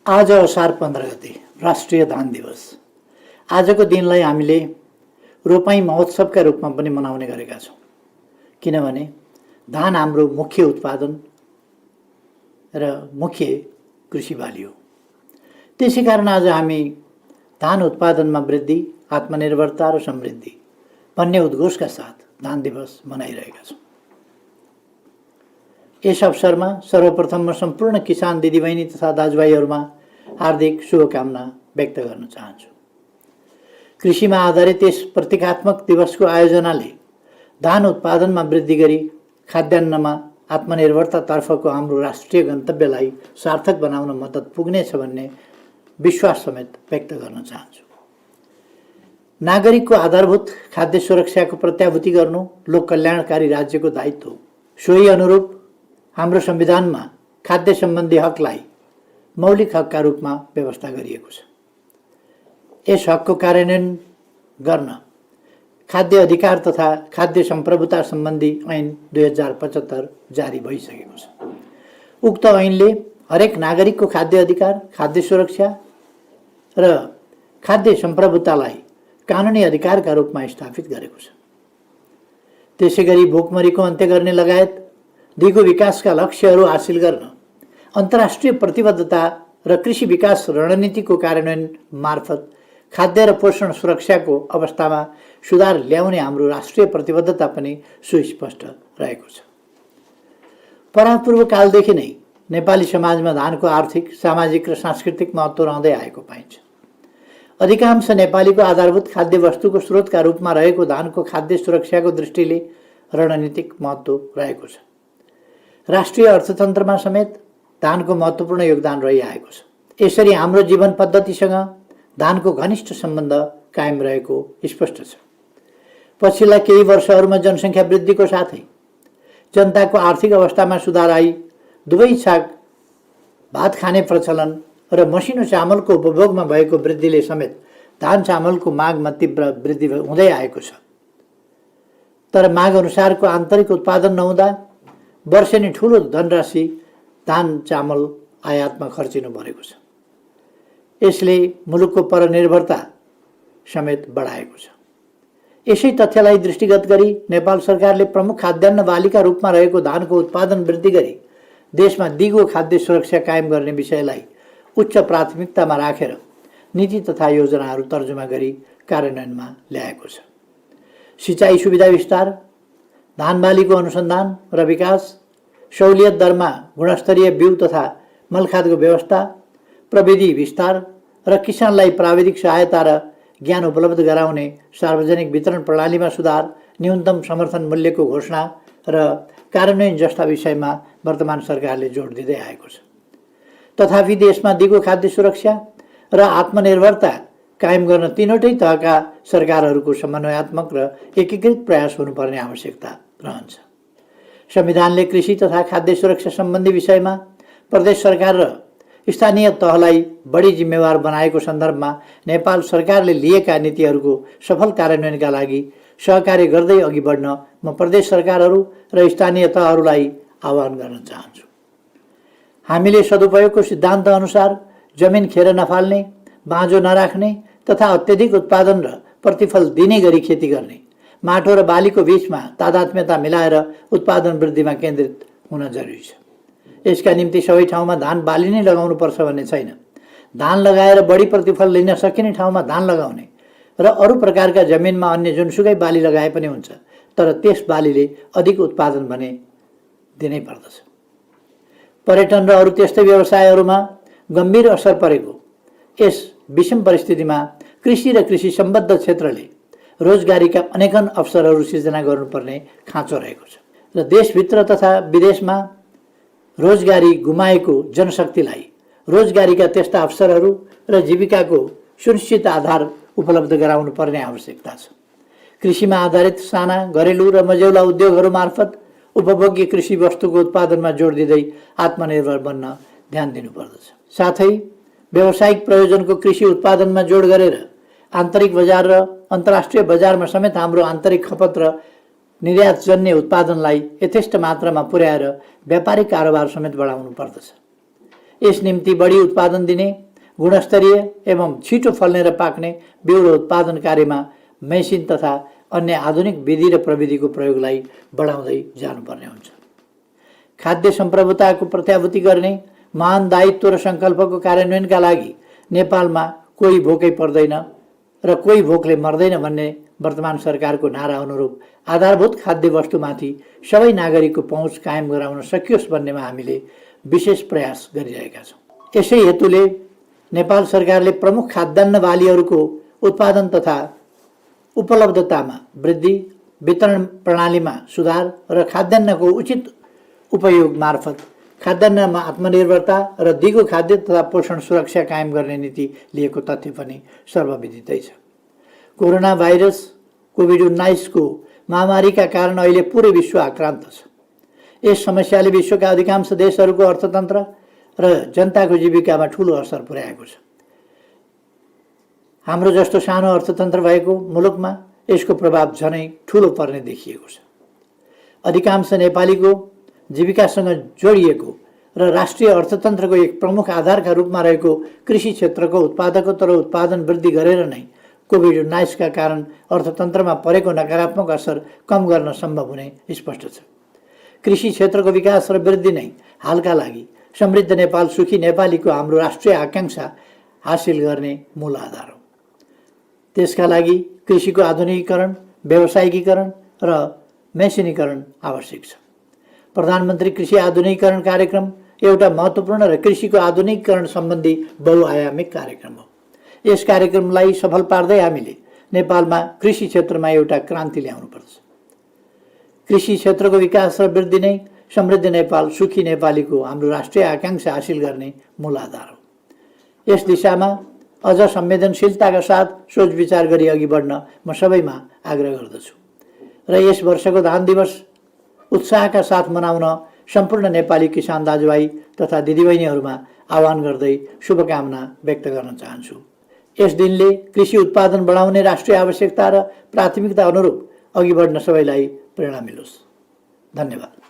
आज असार 15 गते राष्ट्रिय धान दिवस। आजको दिनलाई हामीले रोपाई महोत्सवका रूपमा पनि मनाउने गरेका छौँ, किनभने धान हाम्रो मुख्य उत्पादन र मुख्य कृषि बाली हो। त्यसै कारण आज हामी धान उत्पादनमा वृद्धि, आत्मनिर्भरता र समृद्धि भन्ने उद्घोषका साथ धान दिवस मनाइरहेका छौँ। यस अवसरमा सर्वप्रथम म सम्पूर्ण किसान दिदीबहिनी तथा दाजुभाइहरूमा हार्दिक शुभकामना व्यक्त गर्न चाहन्छु। कृषिमा आधारित यस प्रतीकात्मक दिवसको आयोजनाले धान उत्पादनमा वृद्धि गरी खाद्यान्नमा आत्मनिर्भरतातर्फको हाम्रो राष्ट्रिय गन्तव्यलाई सार्थक बनाउन मद्दत पुग्नेछ भन्ने विश्वास समेत व्यक्त गर्न चाहन्छु। नागरिकको आधारभूत खाद्य सुरक्षाको प्रत्याभूति गर्नु लोक कल्याणकारी राज्यको दायित्व हो। सोही अनुरूप हाम्रो संविधानमा खाद्य सम्बन्धी हकलाई मौलिक हकका रूपमा व्यवस्था गरिएको छ। यस हकको कार्यान्वयन गर्न खाद्य अधिकार तथा खाद्य सम्प्रभुता सम्बन्धी ऐन 2075 जारी भइसकेको छ। उक्त ऐनले हरेक नागरिकको खाद्य अधिकार, खाद्य सुरक्षा र खाद्य सम्प्रभुतालाई कानुनी अधिकारका रूपमा स्थापित गरेको छ। त्यसैगरी भोकमरीको अन्त्य गर्ने लगायत दिगो विकासका लक्ष्यहरू हासिल गर्न अन्तर्राष्ट्रिय प्रतिबद्धता र कृषि विकास रणनीतिको कार्यान्वयन मार्फत खाद्य र पोषण सुरक्षाको अवस्थामा सुधार ल्याउने हाम्रो राष्ट्रिय प्रतिबद्धता पनि सुस्पष्ट रहेको छ। परापूर्व कालदेखि नै नेपाली समाजमा धानको आर्थिक, सामाजिक र सांस्कृतिक महत्त्व रहँदै आएको पाइन्छ। अधिकांश नेपालीको आधारभूत खाद्य वस्तुको स्रोतका रूपमा रहेको धानको खाद्य सुरक्षाको दृष्टिले रणनीतिक महत्त्व रहेको छ। राष्ट्रिय अर्थतन्त्रमा समेत धानको महत्त्वपूर्ण योगदान रहिआएको छ। यसरी हाम्रो जीवन पद्धतिसँग धानको घनिष्ठ सम्बन्ध कायम रहेको स्पष्ट छ। पछिल्ला केही वर्षहरूमा जनसङ्ख्या वृद्धिको साथै जनताको आर्थिक अवस्थामा सुधार आई दुवै छाक भात खाने प्रचलन र मसिनो चामलको उपभोगमा भएको वृद्धिले समेत धान चामलको मागमा तीव्र वृद्धि हुँदै आएको छ। तर माग अनुसारको आन्तरिक उत्पादन नहुँदा वर्षेनी ठुलो धनराशि धान चामल आयातमा खर्चिनु परेको छ। यसले मुलुकको परनिर्भरता समेत बढाएको छ। यसै तथ्यलाई दृष्टिगत गरी नेपाल सरकारले प्रमुख खाद्यान्न बालीका रूपमा रहेको धानको उत्पादन वृद्धि गरी देशमा दिगो खाद्य सुरक्षा कायम गर्ने विषयलाई उच्च प्राथमिकतामा राखेर नीति तथा योजनाहरू तर्जुमा गरी कार्यान्वयनमा ल्याएको छ। सिँचाइ सुविधा विस्तार, धान बालीको अनुसन्धान र विकास, सहुलियत दरमा गुणस्तरीय बिउ तथा मलखादको व्यवस्था, प्रविधि विस्तार र किसानलाई प्राविधिक सहायता र ज्ञान उपलब्ध गराउने सार्वजनिक वितरण प्रणालीमा सुधार, न्यूनतम समर्थन मूल्यको घोषणा र कार्यान्वयन जस्ता विषयमा वर्तमान सरकारले जोड दिँदै आएको छ। तथापि देशमा दिगो खाद्य सुरक्षा र आत्मनिर्भरता कायम गर्न तीनवटै तहका सरकारहरूको समन्वयात्मक र एकीकृत प्रयास हुनुपर्ने आवश्यकता रहन्छ। संविधानले कृषि तथा खाद्य सुरक्षा सम्बन्धी विषयमा प्रदेश सरकार र स्थानीय तहलाई बढी जिम्मेवार बनाएको सन्दर्भमा नेपाल सरकारले लिएका नीतिहरूको सफल कार्यान्वयनका लागि सहकार्य गर्दै अघि बढ्न म प्रदेश सरकारहरू र स्थानीय तहहरूलाई आह्वान गर्न चाहन्छु। हामीले सदुपयोगको सिद्धान्त अनुसार जमिन खेर नफाल्ने, बाँझो नराख्ने तथा अत्यधिक उत्पादन र प्रतिफल दिने गरी खेती गर्ने, माटो र बालीको बीचमा तादात्म्यता मिलाएर उत्पादन वृद्धिमा केन्द्रित हुन जरुरी छ। यसका निम्ति सबै ठाउँमा धान बाली नै लगाउनुपर्छ भन्ने छैन। धान लगाएर बढी प्रतिफल लिन सकिने ठाउँमा धान लगाउने र अरू प्रकारका जमिनमा अन्य जुनसुकै बाली लगाए पनि हुन्छ, तर त्यस बालीले अधिक उत्पादन भने दिनै पर्दछ। पर्यटन र अरू त्यस्तै व्यवसायहरूमा गम्भीर असर परेको यस विषम परिस्थितिमा कृषि र कृषि सम्बद्ध क्षेत्रले रोजगारीका अनेकन अवसरहरू सिर्जना गर्नुपर्ने खाँचो रहेको छ र देशभित्र तथा विदेशमा रोजगारी गुमाएको जनशक्तिलाई रोजगारीका त्यस्ता अवसरहरू र जीविकाको सुनिश्चित आधार उपलब्ध गराउनु पर्ने आवश्यकता छ। कृषिमा आधारित साना, घरेलु र मझौला उद्योगहरू मार्फत उपभोग्य कृषि वस्तुको उत्पादनमा जोड दिँदै आत्मनिर्भर बन्न ध्यान दिनुपर्दछ। साथै व्यावसायिक प्रयोजनको कृषि उत्पादनमा जोड गरेर आन्तरिक बजार र अन्तर्राष्ट्रिय बजारमा समेत हाम्रो आन्तरिक खपत र निर्यातजन्य उत्पादनलाई यथेष्ट मात्रामा पुर्याएर व्यापारिक कारोबार समेत बढाउनु पर्दछ। यस निम्ति बढी उत्पादन दिने, गुणस्तरीय एवं छिटो फल्ने र पाक्ने बिउ र उत्पादन कार्यमा मेसिन तथा अन्य आधुनिक विधि र प्रविधिको प्रयोगलाई बढाउँदै जानुपर्ने हुन्छ। खाद्य सम्प्रभुताको प्रत्याभूति गर्ने महान दायित्व र सङ्कल्पको कार्यान्वयनका लागि नेपालमा कोही भोकै पर्दैन र कोही भोकले मर्दैन भन्ने वर्तमान सरकारको नारा अनुरूप आधारभूत खाद्य वस्तुमाथि सबै नागरिकको पहुँच कायम गराउन सकियोस् भन्नेमा हामीले विशेष प्रयास गरिरहेका छौँ। यसै हेतुले नेपाल सरकारले प्रमुख खाद्यान्न बालीहरूको उत्पादन तथा उपलब्धतामा वृद्धि, वितरण प्रणालीमा सुधार र खाद्यान्नको उचित उपयोग मार्फत खाद्यान्नमा आत्मनिर्भरता र दिगो खाद्य तथा पोषण सुरक्षा कायम गर्ने नीति लिएको तथ्य पनि सर्वविदितै छ। कोरोना भाइरस कोभिड-19 को महामारीका कारण अहिले पुरै विश्व आक्रान्त छ। यस समस्याले विश्वका अधिकांश देशहरूको अर्थतन्त्र र जनताको जीविकामा ठूलो असर पुर्याएको छ। हाम्रो जस्तो सानो अर्थतन्त्र भएको मुलुकमा यसको प्रभाव झनै ठूलो पर्ने देखिएको छ। अधिकांश नेपालीको जीविकासँग जोडिएको र राष्ट्रिय अर्थतन्त्रको एक प्रमुख आधारका रूपमा रहेको कृषि क्षेत्रको उत्पादकत्व र उत्पादन वृद्धि गरेर नै कोभिड-19 का कारण अर्थतन्त्रमा परेको नकारात्मक असर कम गर्न सम्भव हुने स्पष्ट छ। कृषि क्षेत्रको विकास र वृद्धि नै हालका लागि समृद्ध नेपाल सुखी नेपालीको हाम्रो राष्ट्रिय आकांक्षा हासिल गर्ने मूल आधार हो। त्यसका लागि कृषिको आधुनिकीकरण, व्यावसायिकीकरण र मेसिनीकरण आवश्यक छ। प्रधानमन्त्री कृषि आधुनिकीकरण कार्यक्रम एउटा महत्त्वपूर्ण र कृषिको आधुनिकीकरण सम्बन्धी बहुआयामिक कार्यक्रम हो। यस कार्यक्रमलाई सफल पार्दै हामीले नेपालमा कृषि क्षेत्रमा एउटा क्रान्ति ल्याउनुपर्छ। कृषि क्षेत्रको विकास र वृद्धि नै समृद्ध नेपाल सुखी नेपालीको हाम्रो राष्ट्रिय आकांक्षा हासिल गर्ने मूल आधार हो। यस दिशामा अझ संवेदनशीलताका साथ सोच विचार गरी अघि बढ्न म सबैमा आग्रह गर्दछु र यस वर्षको धान दिवस उत्साहका साथ मनाउन सम्पूर्ण नेपाली किसान दाजुभाइ तथा दिदीबहिनीहरूमा आह्वान गर्दै शुभकामना व्यक्त गर्न चाहन्छु। यस दिनले कृषि उत्पादन बढाउने राष्ट्रिय आवश्यकता र प्राथमिकता अनुरूप अघि बढ्न सबैलाई प्रेरणा मिलोस्। धन्यवाद।